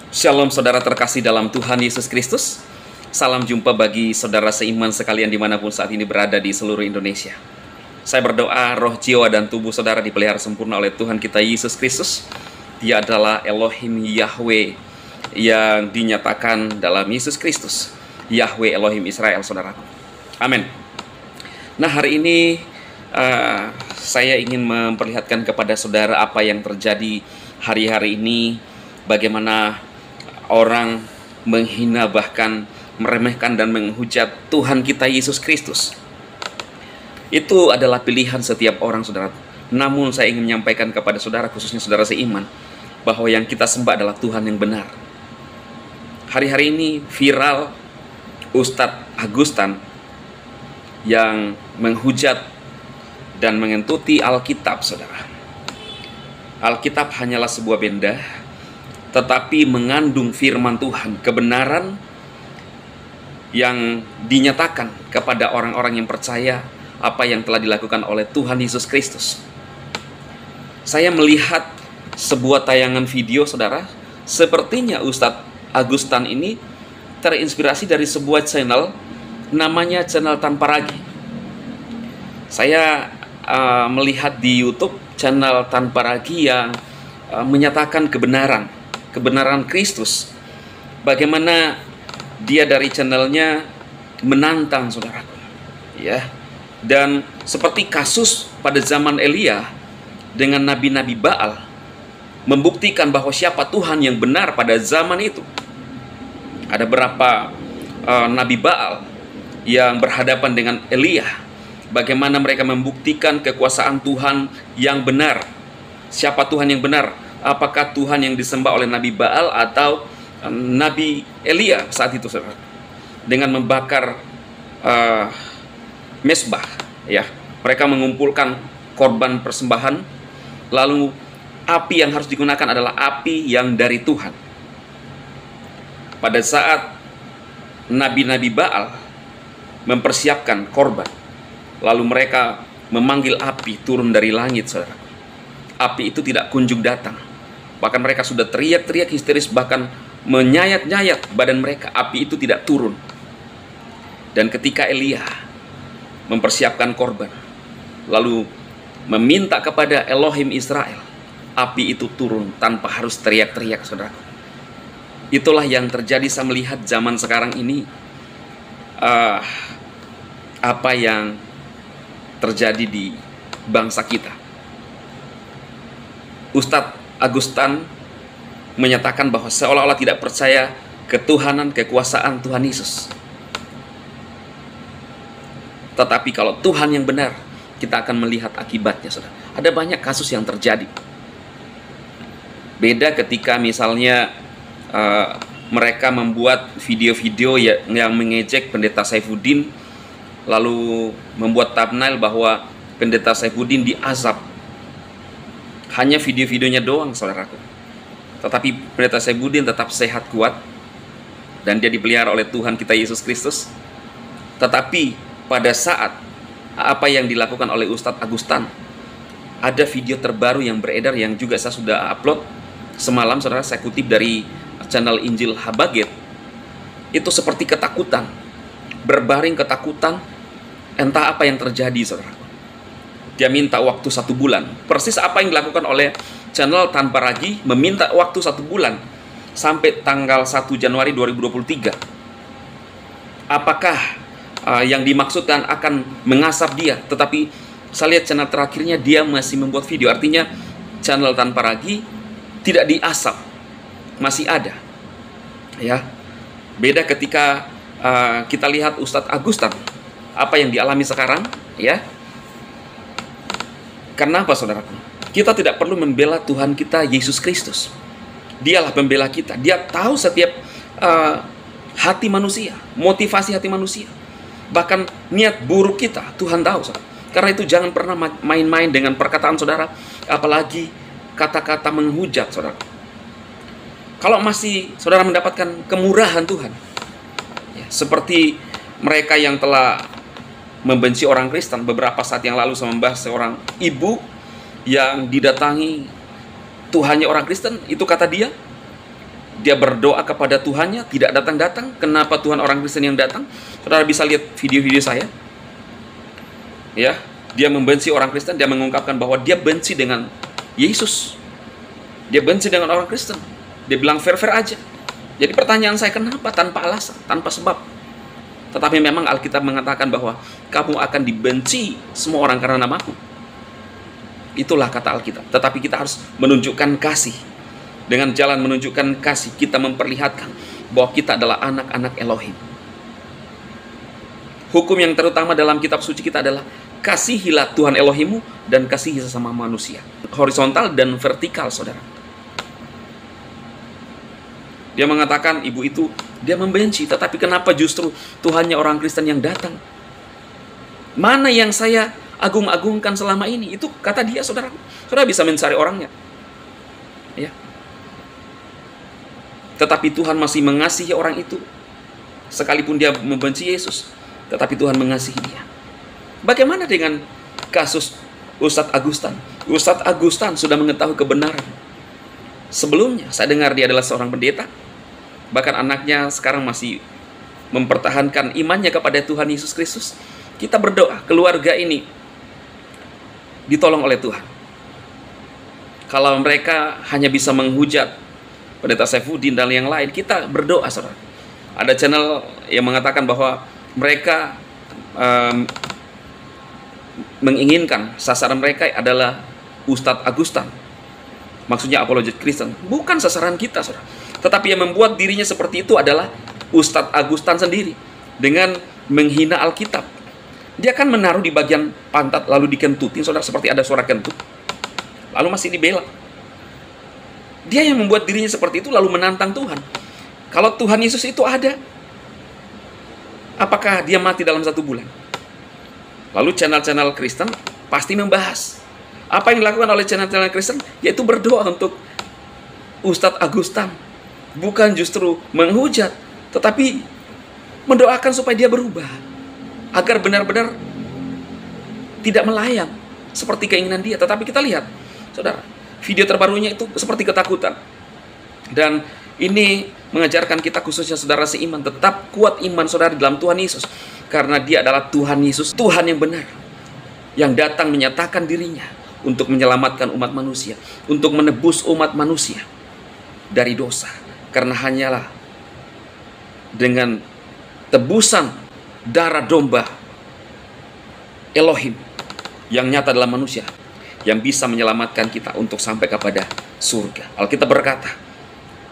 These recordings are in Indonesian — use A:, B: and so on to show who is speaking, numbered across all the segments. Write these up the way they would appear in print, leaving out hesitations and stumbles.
A: Shalom saudara terkasih dalam Tuhan Yesus Kristus. Salam jumpa bagi saudara seiman sekalian dimanapun saat ini berada di seluruh Indonesia. Saya berdoa roh, jiwa, dan tubuh saudara dipelihara sempurna oleh Tuhan kita Yesus Kristus. Dia adalah Elohim Yahweh yang dinyatakan dalam Yesus Kristus, Yahweh Elohim Israel, saudaraku. Amin. Nah, hari ini saya ingin memperlihatkan kepada saudara apa yang terjadi hari-hari ini, bagaimana orang menghina, bahkan meremehkan dan menghujat Tuhan kita Yesus Kristus. Itu adalah pilihan setiap orang, saudara. Namun saya ingin menyampaikan kepada saudara, khususnya saudara seiman, bahwa yang kita sembah adalah Tuhan yang benar. Hari-hari ini viral Ustadz Agustan yang menghujat dan mengentuti Alkitab, saudara. Alkitab hanyalah sebuah benda, tetapi mengandung firman Tuhan, kebenaran yang dinyatakan kepada orang-orang yang percaya apa yang telah dilakukan oleh Tuhan Yesus Kristus. Saya melihat sebuah tayangan video, saudara. Sepertinya Ustadz Agustan ini terinspirasi dari sebuah channel, namanya channel Tanpa Ragi. Saya melihat di YouTube channel Tanpa Ragi yang menyatakan kebenaran Kristus. Bagaimana dia dari channelnya menantang, saudaraku, ya. Dan seperti kasus pada zaman Elia dengan nabi-nabi Baal, membuktikan bahwa siapa Tuhan yang benar pada zaman itu. Ada berapa nabi Baal yang berhadapan dengan Elia, bagaimana mereka membuktikan kekuasaan Tuhan yang benar. Siapa Tuhan yang benar? Apakah Tuhan yang disembah oleh Nabi Baal atau Nabi Elia saat itu, saudara? Dengan membakar mesbah, ya. Mereka mengumpulkan korban persembahan, lalu api yang harus digunakan adalah api yang dari Tuhan. Pada saat nabi-nabi Baal mempersiapkan korban, lalu mereka memanggil api turun dari langit, saudara. Api itu tidak kunjung datang. Bahkan mereka sudah teriak-teriak histeris, bahkan menyayat-nyayat badan mereka. Api itu tidak turun. Dan ketika Elia mempersiapkan korban, lalu meminta kepada Elohim Israel, api itu turun tanpa harus teriak-teriak, saudara. Itulah yang terjadi. Saya melihat zaman sekarang ini, apa yang terjadi di bangsa kita. Ustadz Agustan menyatakan bahwa seolah-olah tidak percaya ketuhanan, kekuasaan Tuhan Yesus. Tetapi kalau Tuhan yang benar, kita akan melihat akibatnya, saudara. Ada banyak kasus yang terjadi. Beda ketika misalnya mereka membuat video-video yang mengejek Pendeta Saifuddin, lalu membuat thumbnail bahwa Pendeta Saifuddin diazab. Hanya video-videonya doang, saudaraku. Tetapi Pendeta Saifuddin tetap sehat, kuat, dan dia dipelihara oleh Tuhan kita Yesus Kristus. Tetapi pada saat apa yang dilakukan oleh Ustadz Agustan, ada video terbaru yang beredar, yang juga saya sudah upload semalam, saudara. Saya kutip dari channel Injil Habaget. Itu seperti ketakutan, berbaring ketakutan. Entah apa yang terjadi, saudara. Dia minta waktu 1 bulan. Persis apa yang dilakukan oleh channel Tanpa Ragi, meminta waktu 1 bulan sampai tanggal 1 Januari 2023. Apakah yang dimaksudkan akan mengasap dia? Tetapi saya lihat channel terakhirnya dia masih membuat video. Artinya channel Tanpa Ragi tidak diasap, masih ada, ya. Beda ketika kita lihat Ustadz Agustan, apa yang dialami sekarang, ya. Kenapa, saudaraku? Kita tidak perlu membela Tuhan kita Yesus Kristus. Dialah pembela kita. Dia tahu setiap hati manusia, motivasi hati manusia, bahkan niat buruk kita. Tuhan tahu, saudara. Karena itu jangan pernah main-main dengan perkataan saudara, apalagi kata-kata menghujat, saudara. Kalau masih saudara mendapatkan kemurahan Tuhan, ya, seperti mereka yang telah membenci orang Kristen. Beberapa saat yang lalu saya membahas seorang ibu yang didatangi Tuhannya orang Kristen. Itu kata dia, dia berdoa kepada Tuhannya, tidak datang-datang. Kenapa Tuhan orang Kristen yang datang? Saudara bisa lihat video-video saya. Ya, dia membenci orang Kristen, dia mengungkapkan bahwa dia benci dengan Yesus. Dia benci dengan orang Kristen. Dia bilang fair-fair aja. Jadi pertanyaan saya, kenapa? Tanpa alasan, tanpa sebab. Tetapi memang Alkitab mengatakan bahwa kamu akan dibenci semua orang karena namaku. Itulah kata Alkitab. Tetapi kita harus menunjukkan kasih. Dengan jalan menunjukkan kasih, kita memperlihatkan bahwa kita adalah anak-anak Elohim. Hukum yang terutama dalam kitab suci kita adalah kasihilah Tuhan Elohimmu dan kasihi sesama manusia. Horizontal dan vertikal, saudara. Dia mengatakan ibu itu, dia membenci. Tetapi kenapa justru Tuhannya orang Kristen yang datang? Mana yang saya agung-agungkan selama ini? Itu kata dia, saudara. Saudara bisa mencari orangnya. Ya. Tetapi Tuhan masih mengasihi orang itu. Sekalipun dia membenci Yesus, tetapi Tuhan mengasihi dia. Bagaimana dengan kasus Ustadz Agustan? Ustadz Agustan sudah mengetahui kebenaran. Sebelumnya saya dengar dia adalah seorang pendeta. Bahkan anaknya sekarang masih mempertahankan imannya kepada Tuhan Yesus Kristus. Kita berdoa, keluarga ini ditolong oleh Tuhan. Kalau mereka hanya bisa menghujat Pendeta Saifuddin dan yang lain, kita berdoa, saudara. Ada channel yang mengatakan bahwa mereka menginginkan sasaran mereka adalah Ustadz Agustan. Maksudnya apologet Kristen. Bukan sasaran kita, saudara. Tetapi yang membuat dirinya seperti itu adalah Ustadz Agustan sendiri. Dengan menghina Alkitab. Dia kan menaruh di bagian pantat lalu dikentutin, saudara, seperti ada suara kentut. Lalu masih dibela. Dia yang membuat dirinya seperti itu lalu menantang Tuhan. Kalau Tuhan Yesus itu ada, apakah dia mati dalam 1 bulan? Lalu channel-channel Kristen pasti membahas. Apa yang dilakukan oleh channel-channel Kristen? Yaitu berdoa untuk Ustadz Agustan. Bukan justru menghujat, tetapi mendoakan supaya dia berubah. Agar benar-benar tidak melayang seperti keinginan dia. Tetapi kita lihat, saudara, video terbarunya itu seperti ketakutan. Dan ini mengajarkan kita, khususnya saudara seiman, tetap kuat iman saudara di dalam Tuhan Yesus. Karena dia adalah Tuhan Yesus, Tuhan yang benar. Yang datang menyatakan dirinya untuk menyelamatkan umat manusia. Untuk menebus umat manusia dari dosa. Karena hanyalah dengan tebusan darah domba Elohim yang nyata dalam manusia, yang bisa menyelamatkan kita untuk sampai kepada surga. Alkitab berkata,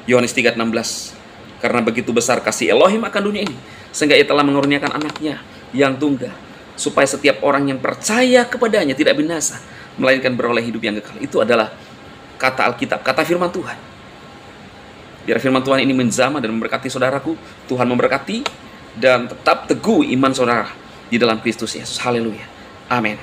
A: Yohanes 3:16, karena begitu besar kasih Elohim akan dunia ini, sehingga ia telah mengurniakan anaknya yang tunggal, supaya setiap orang yang percaya kepadanya tidak binasa, melainkan beroleh hidup yang kekal. Itu adalah kata Alkitab, kata firman Tuhan. Biar firman Tuhan ini menjamah dan memberkati saudaraku. Tuhan memberkati dan tetap teguh iman saudara di dalam Kristus Yesus. Haleluya. Amin.